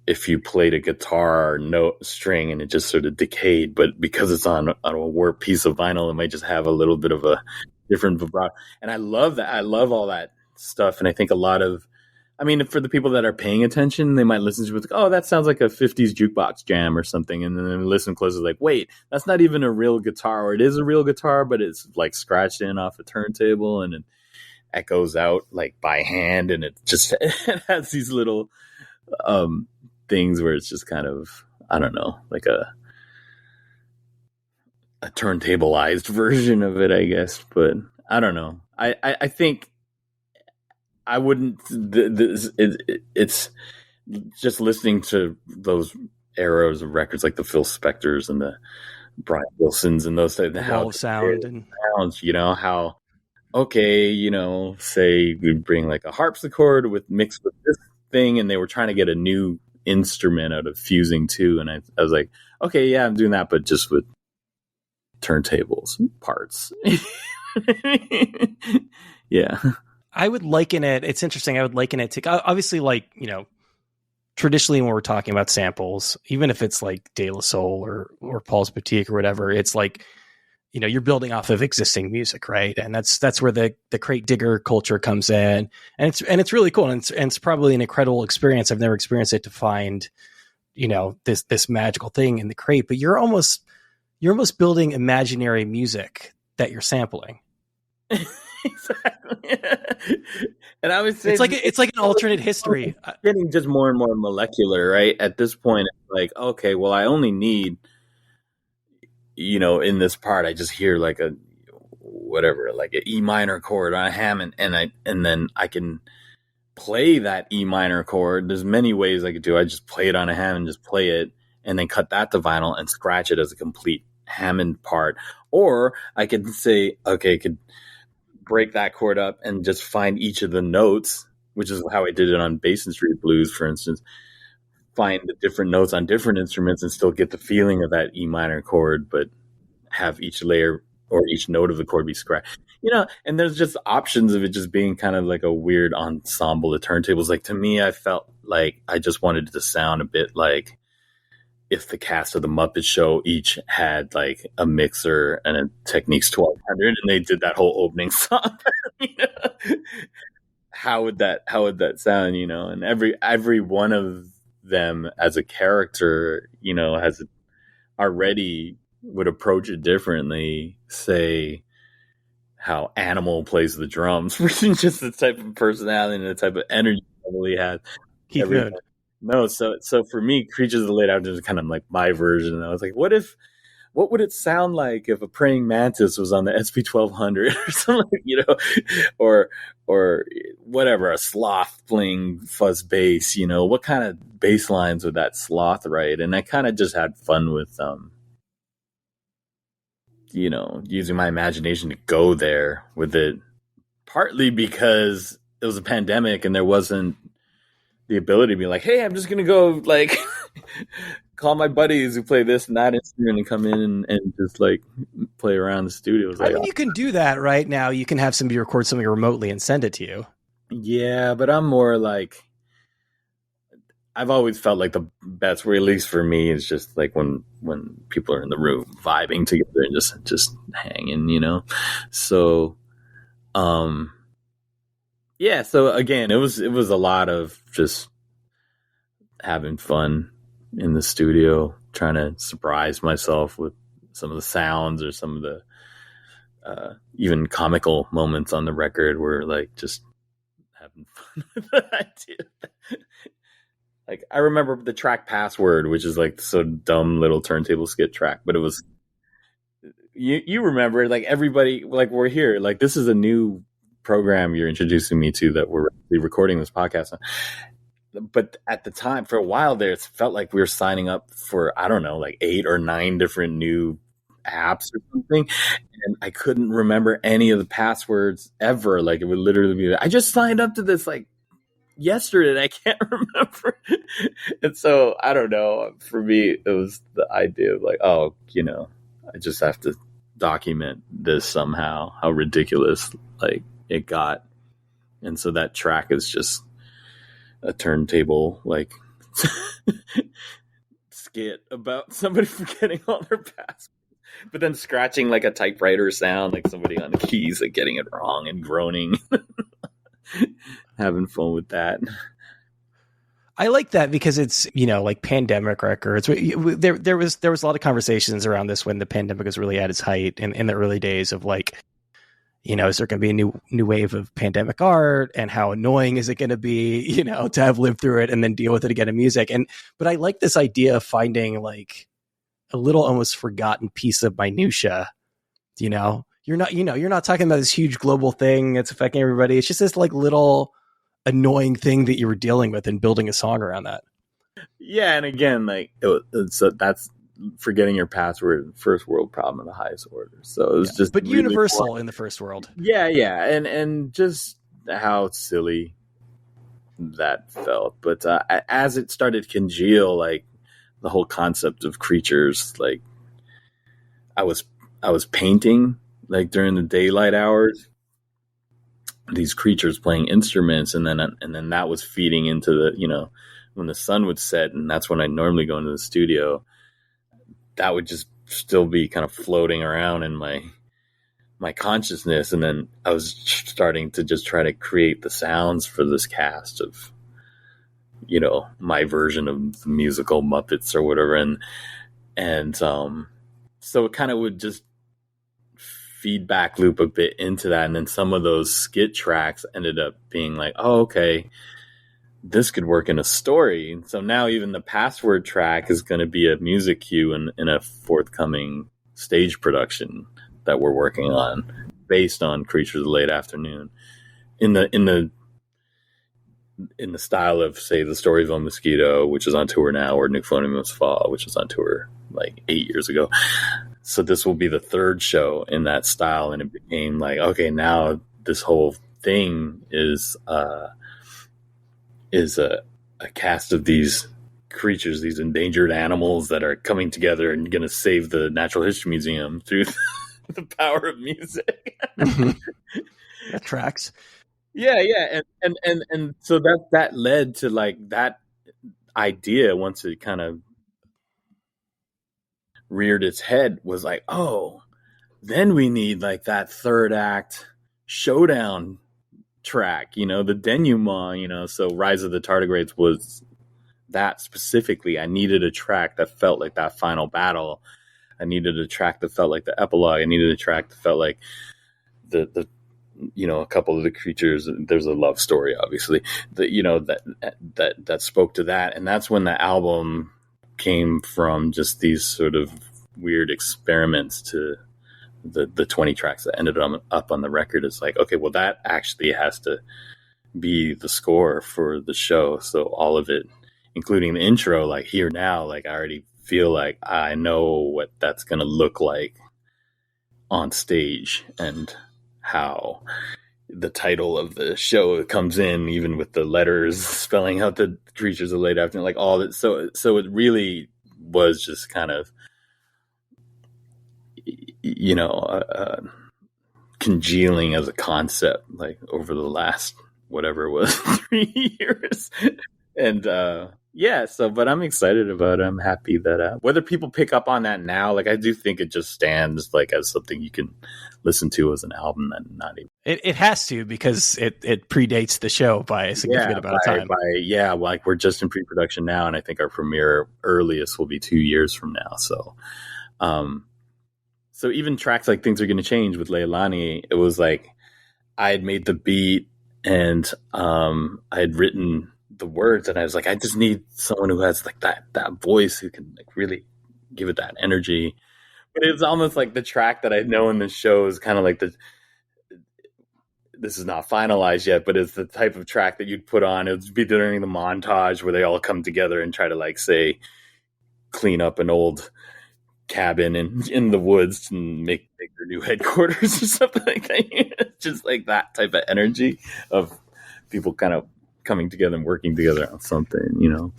if you played a guitar note string and it just sort of decayed, but because it's on a warped piece of vinyl, it might just have a little bit of a different vibrato. And I love that. I love all that stuff. And I think a lot of, for the people that are paying attention, they might listen to it, like, oh, that sounds like a 50s jukebox jam or something. And then they listen closer, like, wait, that's not even a real guitar, or it is a real guitar, but it's like scratched in off a turntable and it echoes out like by hand. And it just it has these little things where it's just kind of, I don't know, like a turntableized version of it, I guess. But I don't know. I think I wouldn't. It's just listening to those eras of records like the Phil Spectors and the Brian Wilsons and those things. The Wall of Sound and sounds, how okay, say we bring like a harpsichord mixed with this thing, and they were trying to get a new instrument out of fusing two, and I was like, okay, yeah, I'm doing that, but just with turntables parts. Yeah. I would liken it. It's interesting. I would liken it to obviously, like, traditionally when we're talking about samples, even if it's like De La Soul or Paul's Boutique or whatever, it's like, you're building off of existing music, right? And that's where the crate digger culture comes in, and it's really cool, and it's probably an incredible experience. I've never experienced it to find, this magical thing in the crate, but you're almost building imaginary music that you're sampling. Exactly. And I would say it's like an alternate history. Getting just more and more molecular, right? At this point, it's like, okay, well, I only need, in this part, I just hear like a whatever, like an E minor chord on a Hammond, and then I can play that E minor chord. There's many ways I could do it. I just play it on a Hammond, just play it, and then cut that to vinyl and scratch it as a complete Hammond part. Or I could say, okay, I could break that chord up and just find each of the notes, which is how I did it on Basin Street Blues, for instance. Find the different notes on different instruments and still get the feeling of that E minor chord, but have each layer or each note of the chord be scratched. And there's just options of it just being kind of like a weird ensemble of turntables. Like, to me, I felt like I just wanted it to sound a bit like if the cast of the Muppet Show each had like a mixer and a Technics 1200, and they did that whole opening song. How would that sound? And every one of them as a character, has already would approach it differently. Say how Animal plays the drums, which is just the type of personality and the type of energy he has. Keith Moon. No, so for me, Creatures of the Late Afternoon is kind of like my version. And I was like, what would it sound like if a praying mantis was on the SP 1200 or something, or whatever, a sloth playing fuzz bass, what kind of bass lines would that sloth write? And I kind of just had fun with, using my imagination to go there with it, partly because it was a pandemic and there wasn't the ability to be like, hey, I'm just going to go like call my buddies who play this and that instrument and come in and just like play around the studio. I mean, you can do that right now. You can have somebody record something remotely and send it to you. Yeah, but I'm more like, I've always felt like the best way, at least for me, is just like when people are in the room vibing together and just hanging, So, yeah, so again, it was a lot of just having fun in the studio, trying to surprise myself with some of the sounds or some of the even comical moments on the record, where like just having fun with the idea. Like, I remember the track Password, which is like so dumb little turntable skit track, but it was, you remember, like, everybody, like, we're here, like, this is a new program you're introducing me to that we're recording this podcast on. But at the time, for a while there, it felt like we were signing up for, I don't know, like 8 or 9 different new apps or something, and I couldn't remember any of the passwords ever. Like, it would literally be, I just signed up to this like yesterday and I can't remember. And so, I don't know, for me it was the idea of like, oh, I just have to document this somehow, how ridiculous like it got. And so that track is just a turntable like skit about somebody forgetting all their passwords, but then scratching like a typewriter sound, like somebody on the keys, like getting it wrong and groaning. Having fun with that. I like that because it's, like pandemic records. There was a lot of conversations around this when the pandemic was really at its height in the early days of like, is there going to be a new wave of pandemic art, and how annoying is it going to be, to have lived through it and then deal with it again in music. But I like this idea of finding like a little almost forgotten piece of minutia. You're not talking about this huge global thing that's affecting everybody. It's just this like little annoying thing that you were dealing with and building a song around that. Yeah, and again, like so that's forgetting your password, first world problem of the highest order. So it was Yeah, just but really universal in the first world. yeah, yeah, and just how silly that felt. But as it started to congeal, like the whole concept of creatures, like I was I was painting like during the daylight hours, these creatures playing instruments, and then that was feeding into the when the sun would set, and that's when I normally go into the studio. That would just still be kind of floating around in my consciousness, and then I was starting to just try to create the sounds for this cast of my version of the musical Muppets or whatever, and so it kind of would just feedback loop a bit into that, and then some of those skit tracks ended up being like, oh, okay, this could work in a story. So now even the password track is going to be a music cue in a forthcoming stage production that we're working on based on Creatures of the Late Afternoon in the style of, say, The Story of a Mosquito, which is on tour now, or Euphonium's Fall, which was on tour like 8 years ago. So this will be the third show in that style, and it became like, okay, now this whole thing is a cast of these creatures, these endangered animals that are coming together and going to save the Natural History Museum through the power of music. That tracks. Yeah, yeah, and so that led to like that idea. Once it kind of reared its head, was like, oh, then we need like that third act showdown track, the denouement. So Rise of the Tardigrades was that specifically. I needed a track that felt like that final battle. I needed a track that felt like the epilogue. I needed a track that felt like the a couple of the creatures. There's a love story, obviously, that spoke to that, and that's when the album came from just these sort of weird experiments to the 20 tracks that ended up on the record. Is like, okay, well, that actually has to be the score for the show. So all of it, including the intro, like Here Now, like I already feel like I know what that's going to look like on stage, and how the title of the show comes in, even with the letters spelling out the Creatures of Late Afternoon, like all that. So it really was just kind of, congealing as a concept, like over the last, whatever it was, 3 years. And yeah, but I'm excited about it. I'm happy that whether people pick up on that now, like I do think it just stands like as something you can listen to as an album, and not even It has to, because it predates the show by a significant amount of time. Like we're just in pre-production now, and I think our premiere earliest will be 2 years from now. So even tracks like Things Are Gonna Change with Leilani, it was like I had made the beat, and I had written the words, and I was like, I just need someone who has like that voice, who can like really give it that energy. But it's almost like the track that I know in the show is kind of like this is not finalized yet, but it's the type of track that you'd put on. It would be during the montage where they all come together and try to, like, say, clean up an old cabin in the woods and make their new headquarters or something like that. Just like that type of energy of people kind of coming together and working together on something.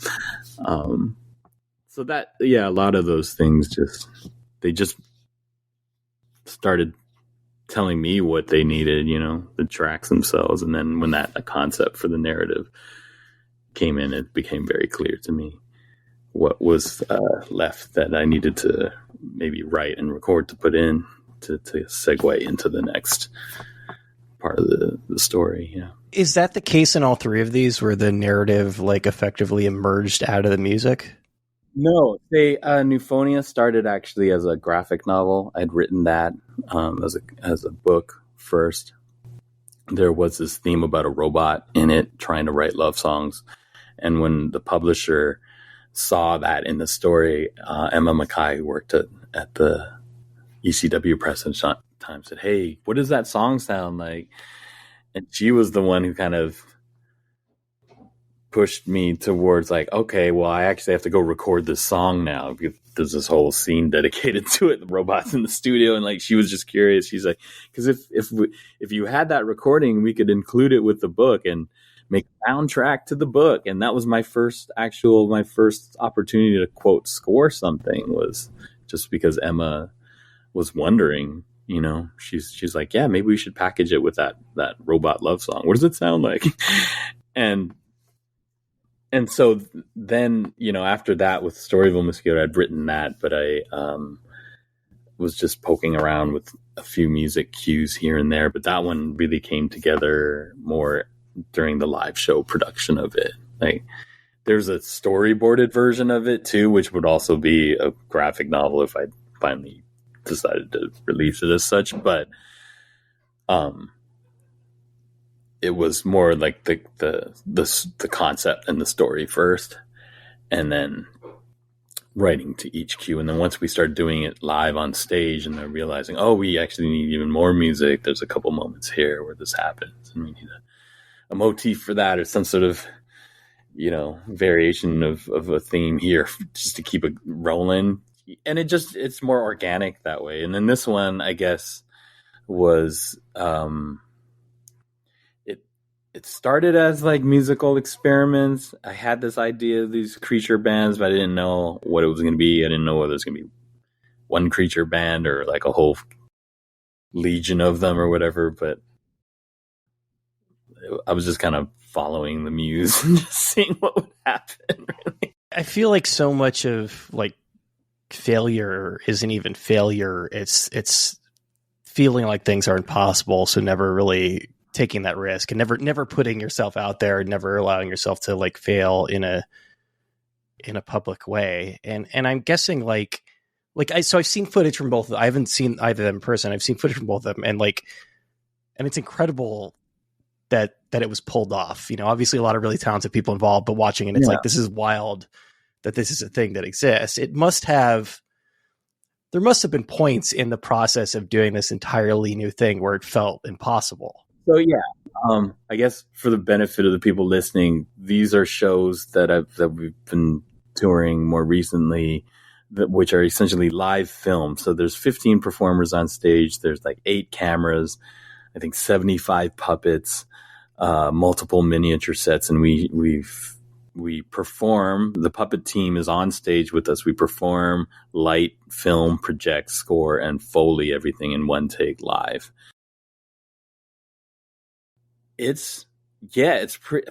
So that, yeah, a lot of those things they just started telling me what they needed, the tracks themselves. And then when that concept for the narrative came in, it became very clear to me what was left that I needed to maybe write and record to put in to segue into the next part of the story. Yeah. Is that the case in all three of these, where the narrative like effectively emerged out of the music? No, Euphonia started actually as a graphic novel. I'd written that as a book first. There was this theme about a robot in it trying to write love songs, and when the publisher saw that in the story, Emma Mackay, who worked at the ECW press at the time, said, "Hey, what does that song sound like?" And she was the one who kind of pushed me towards like, okay, well, I actually have to go record this song now. There's this whole scene dedicated to it. The robots in the studio, and like she was just curious. She's like, because if you had that recording, we could include it with the book and make a soundtrack to the book. And that was my first opportunity to quote score something, was just because Emma was wondering. She's like, yeah, maybe we should package it with that robot love song. What does it sound like? And so then, after that with Storyville Mosquito, I'd written that, but I was just poking around with a few music cues here and there. But that one really came together more during the live show production of it. Like, there's a storyboarded version of it too, which would also be a graphic novel if I finally decided to release it as such. But it was more like the concept and the story first, and then writing to each cue. And then once we started doing it live on stage, and then realizing, oh, we actually need even more music. There's a couple moments here where this happens, and we need a motif for that, or some sort of variation of a theme here, just to keep it rolling. And it's more organic that way. And then this one, I guess, was it started as like musical experiments. I had this idea of these creature bands, but I didn't know what it was going to be. I didn't know whether it was going to be one creature band or like a whole legion of them or whatever. But I was just kind of following the muse and just seeing what would happen. Really. I feel like so much of like failure isn't even failure. It's feeling like things are impossible. So never really taking that risk, and never putting yourself out there, and never allowing yourself to like fail in a public way. And I'm guessing so I've seen footage from both. I haven't seen either of them in person. I've seen footage from both of them, and it's incredible that it was pulled off. Obviously a lot of really talented people involved, but watching it, it's like, this is wild that this is a thing that exists. There must have been points in the process of doing this entirely new thing where it felt impossible. So I guess for the benefit of the people listening, these are shows that we've been touring more recently, which are essentially live film. So there's 15 performers on stage. There's like 8 cameras, I think 75 puppets, multiple miniature sets, and we perform. The puppet team is on stage with us. We perform, light, film, project, score, and Foley, everything in one take live.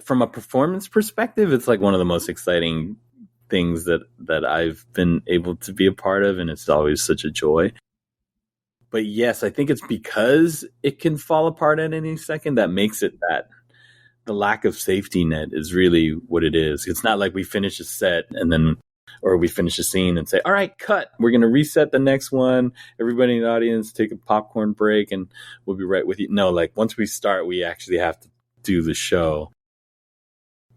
From a performance perspective, it's like one of the most exciting things that I've been able to be a part of, and it's always such a joy. But yes, I think it's because it can fall apart at any second that makes it that the lack of safety net is really what it is. It's not like we finish a set or we finish a scene and say, all right, cut. We're going to reset the next one. Everybody in the audience, take a popcorn break and we'll be right with you. No, like once we start, we actually have to do the show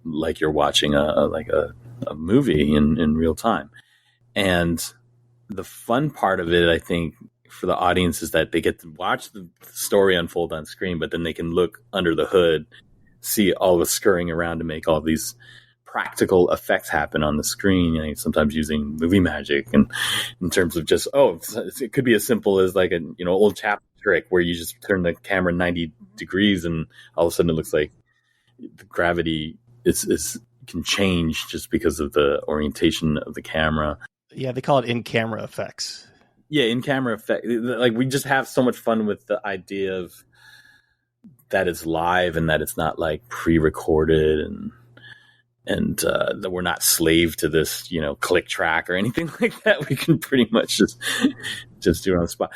like you're watching a movie in real time. And the fun part of it, I think, for the audience is that they get to watch the story unfold on screen, but then they can look under the hood, see all the scurrying around to make all these practical effects happen on the screen, sometimes using movie magic, and in terms of just it could be as simple as like an old chap trick where you just turn the camera 90 degrees and all of a sudden it looks like the gravity can change just because of the orientation of the camera. Yeah, they call it in-camera effects. Yeah, in-camera effect. Like we just have so much fun with the idea of that it's live and that it's not like pre-recorded and that we're not slave to this, click track or anything like that. We can pretty much just do it on the spot.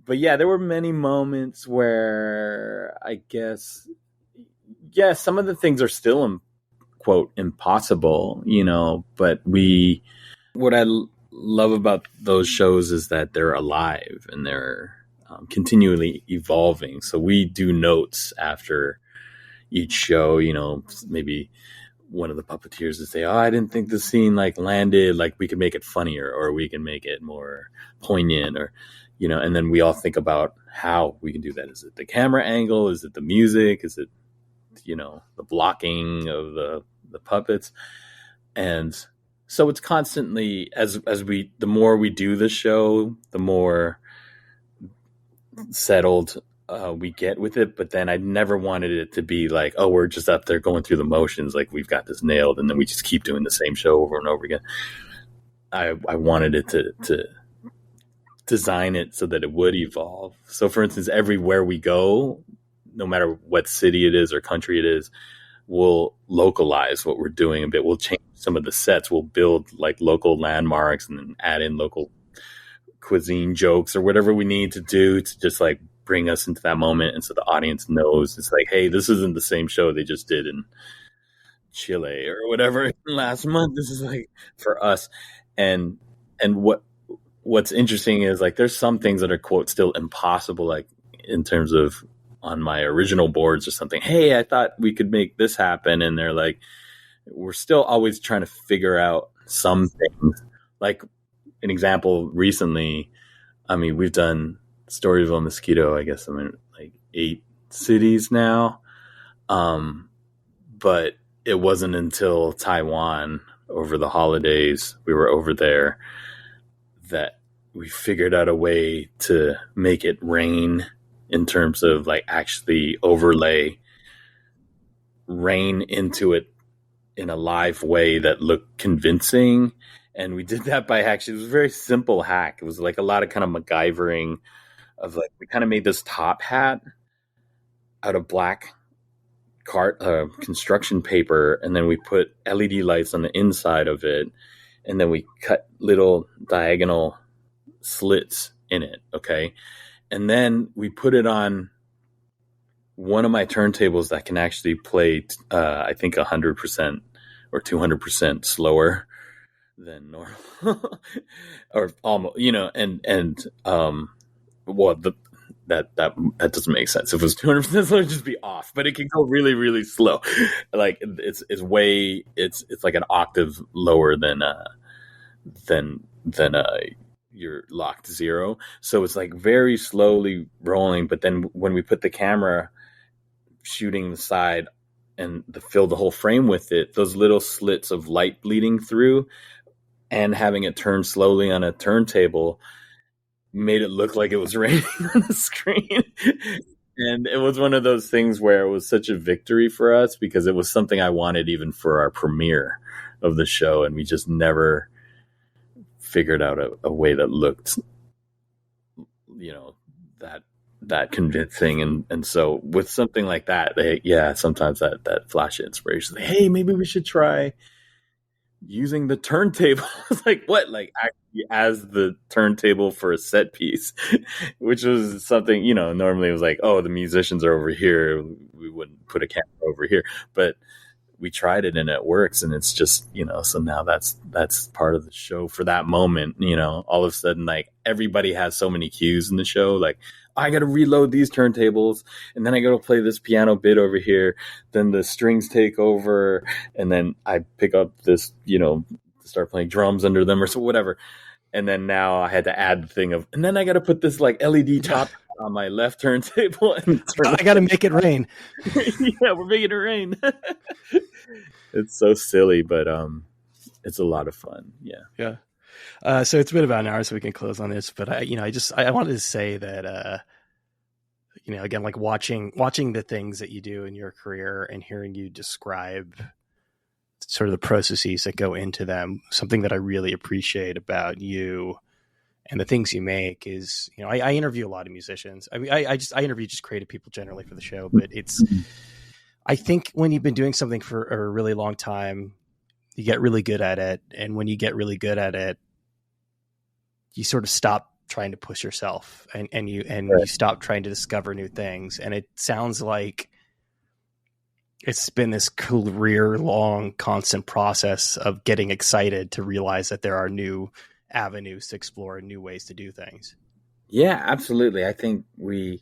But yeah, there were many moments where I guess, some of the things are still, quote, impossible, but what I love about those shows is that they're alive and they're continually evolving. So we do notes after each show, maybe one of the puppeteers would say, I didn't think the scene landed, we could make it funnier or we can make it more poignant or, and then we all think about how we can do that. Is it the camera angle? Is it the music? Is it, the blocking of the the puppets. And so it's constantly, the more we do the show, the more settled we get with it. But then I never wanted it to be like, oh, we're just up there going through the motions, like we've got this nailed, and then we just keep doing the same show over and over again. I wanted it to design it so that it would evolve. So for instance, everywhere we go, no matter what city it is or country it is, we'll localize what we're doing a bit. We'll change some of the sets. We'll build like local landmarks and then add in local cuisine jokes or whatever we need to do to just like bring us into that moment. And so the audience knows it's like, hey, this isn't the same show they just did in Chile or whatever last month. This is like for us. And what's interesting is like there's some things that are quote still impossible, like in terms of on my original boards or something. Hey, I thought we could make this happen, and they're like, we're still always trying to figure out some things. Like an example recently, I mean, we've done Storyville Mosquito, I guess I'm in like 8 cities now, but it wasn't until Taiwan over the holidays, we were over there, that we figured out a way to make it rain in terms of like actually overlay rain into it in a live way that looked convincing. And we did that by actually, it was a very simple hack. It was like a lot of kind of MacGyvering of like, we kind of made this top hat out of black construction paper, and then we put LED lights on the inside of it, and then we cut little diagonal slits in it. Okay. And then we put it on one of my turntables that can actually play, I think 100% or 200% slower than normal or almost, that doesn't make sense. If it was 200% slow, it'd just be off, but it can go really, really slow. Like it's like an octave lower than your locked 0. So it's like very slowly rolling. But then when we put the camera shooting the side and fill the whole frame with it, those little slits of light bleeding through and having it turn slowly on a turntable made it look like it was raining on the screen. And it was one of those things where it was such a victory for us because it was something I wanted even for our premiere of the show. And we just never figured out a way that looked, that convincing. And so with something like that, sometimes that flash of inspiration, like, hey, maybe we should try using the turntable. It's like, what? Like actually as the turntable for a set piece, which was something, normally it was like, oh, the musicians are over here, we wouldn't put a camera over here. But we tried it and it works, and it's just, so now that's part of the show for that moment. All of a sudden, like everybody has so many cues in the show, like, I got to reload these turntables, and then I got to play this piano bit over here, then the strings take over, and then I pick up this, start playing drums under them or so whatever. And then now I had to add the thing of, and then I got to put this like LED top on my left turntable. And I got to make it rain. Yeah, we're making it rain. It's so silly, but it's a lot of fun. Yeah. Yeah. So it's been about an hour, so we can close on this. But I wanted to say that, again, like watching the things that you do in your career and hearing you describe sort of the processes that go into them, something that I really appreciate about you and the things you make is, I interview a lot of musicians. I mean, I interview just creative people generally for the show, but I think when you've been doing something for a really long time, you get really good at it. And when you get really good at it, you sort of stop trying to push yourself and you stop trying to discover new things. And it sounds like it's been this career long, constant process of getting excited to realize that there are new avenues to explore and new ways to do things. Yeah, absolutely. I think by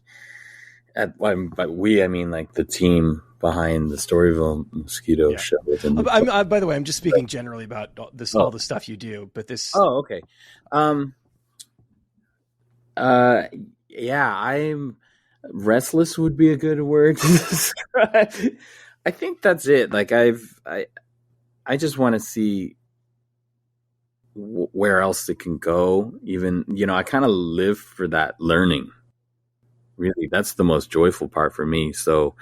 we, I mean like the team behind the Storyville Mosquito show. By the way, I'm just speaking generally about all the stuff you do, but this. Oh, okay. I'm restless would be a good word to describe. I think that's it. Like I just want to see where else it can go. Even, I kind of live for that learning. Really, that's the most joyful part for me. So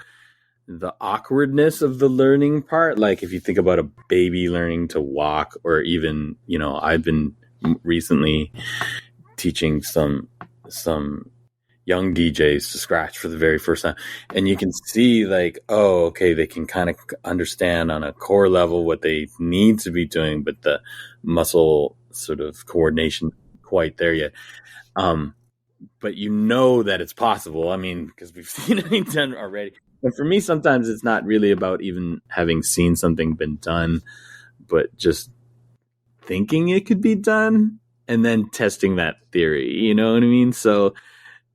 the awkwardness of the learning part, like if you think about a baby learning to walk, or even, I've been recently teaching some young DJs to scratch for the very first time. And you can see like, oh, okay, they can kind of understand on a core level what they need to be doing, but the muscle sort of coordination quite there yet. But that it's possible. I mean, because we've seen it done already. But for me, sometimes it's not really about even having seen something been done, but just thinking it could be done and then testing that theory. You know what I mean? So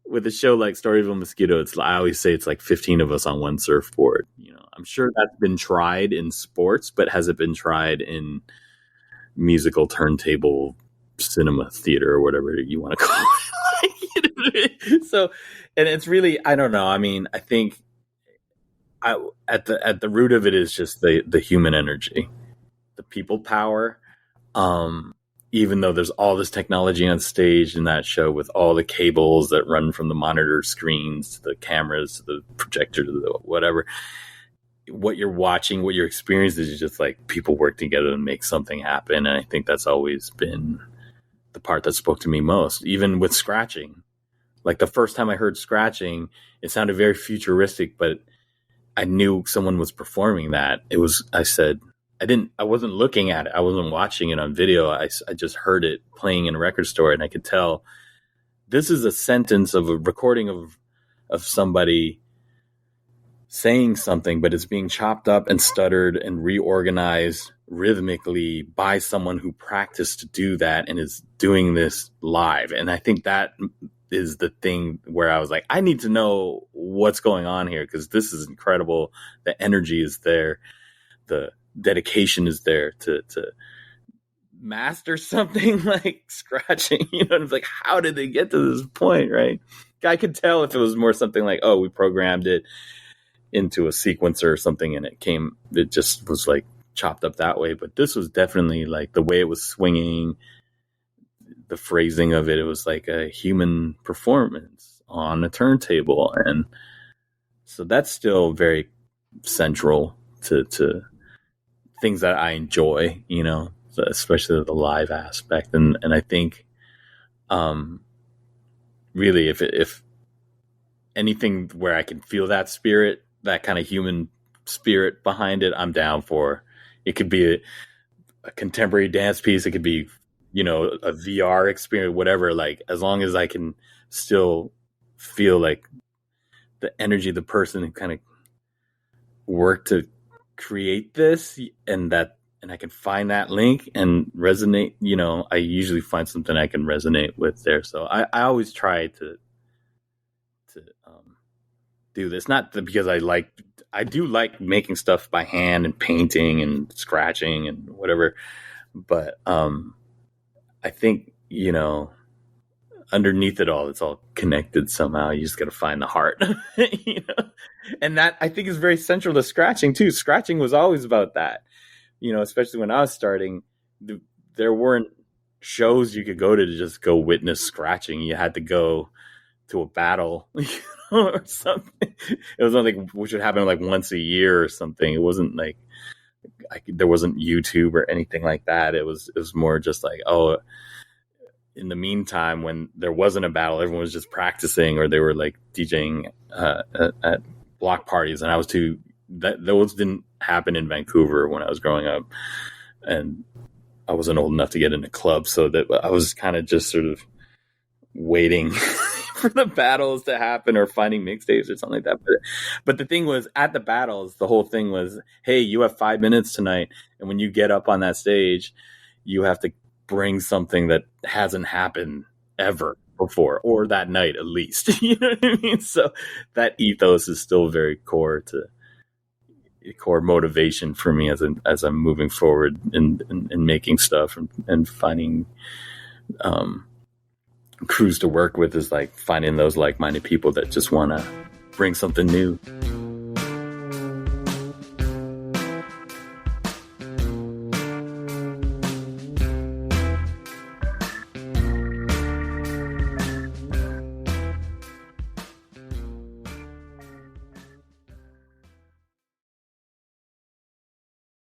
with a show like Storyville Mosquito, I always say it's like 15 of us on one surfboard. I'm sure that's been tried in sports, but has it been tried in musical turntable cinema theater or whatever you want to call it? So, and it's really, I don't know. I mean, I think at the root of it is just the human energy, the people power. Even though there's all this technology on stage in that show with all the cables that run from the monitor screens to the cameras to the projector to the whatever, what you're watching, what you're experiencing is just like people work together to make something happen. And I think that's always been the part that spoke to me most, even with scratching. Like the first time I heard scratching, it sounded very futuristic, but I knew someone was performing that. I wasn't looking at it. I wasn't watching it on video. I just heard it playing in a record store, and I could tell this is a sentence of a recording of somebody saying something, but it's being chopped up and stuttered and reorganized rhythmically by someone who practiced to do that and is doing this live. And I think that is the thing where I was like, I need to know what's going on here, because this is incredible. The energy is there. The dedication is there to master something like scratching. It's like, how did they get to this point, right? I could tell if it was more something like, oh, we programmed it into a sequencer or something and it just was like chopped up that way. But this was definitely like the way it was swinging, the phrasing of it. It was like a human performance on a turntable. And so that's still very central to things that I enjoy, especially the live aspect. And I think, really, if anything where I can feel that spirit, that kind of human spirit behind it, I'm down for. It could be a contemporary dance piece. It could be, a VR experience, whatever. Like, as long as I can still feel like the energy of the person who kind of worked to create this, and I can find that link and resonate. I usually find something I can resonate with there. So I always try to do this, not because I do like making stuff by hand and painting and scratching and whatever, but I think underneath it all, it's all connected somehow. You just got to find the heart, and that I think is very central to scratching too. Scratching was always about that, especially when I was starting. There weren't shows you could go to just go witness scratching. You had to go to a battle or something. It was something which would happen like once a year or something. It wasn't like there wasn't YouTube or anything like that. It was more just like, oh, in the meantime, when there wasn't a battle, everyone was just practicing, or they were like DJing at block parties. And those didn't happen in Vancouver when I was growing up, and I wasn't old enough to get into clubs, so that I was kind of just sort of waiting for the battles to happen or finding mixtapes or something like that. But the thing was, at the battles, the whole thing was, hey, you have 5 minutes tonight, and when you get up on that stage, you have to bring something that hasn't happened ever before, or that night at least. You know what I mean? So that ethos is still very core motivation for me as I'm moving forward in making stuff and finding crews to work with, is like finding those like-minded people that just want to bring something new.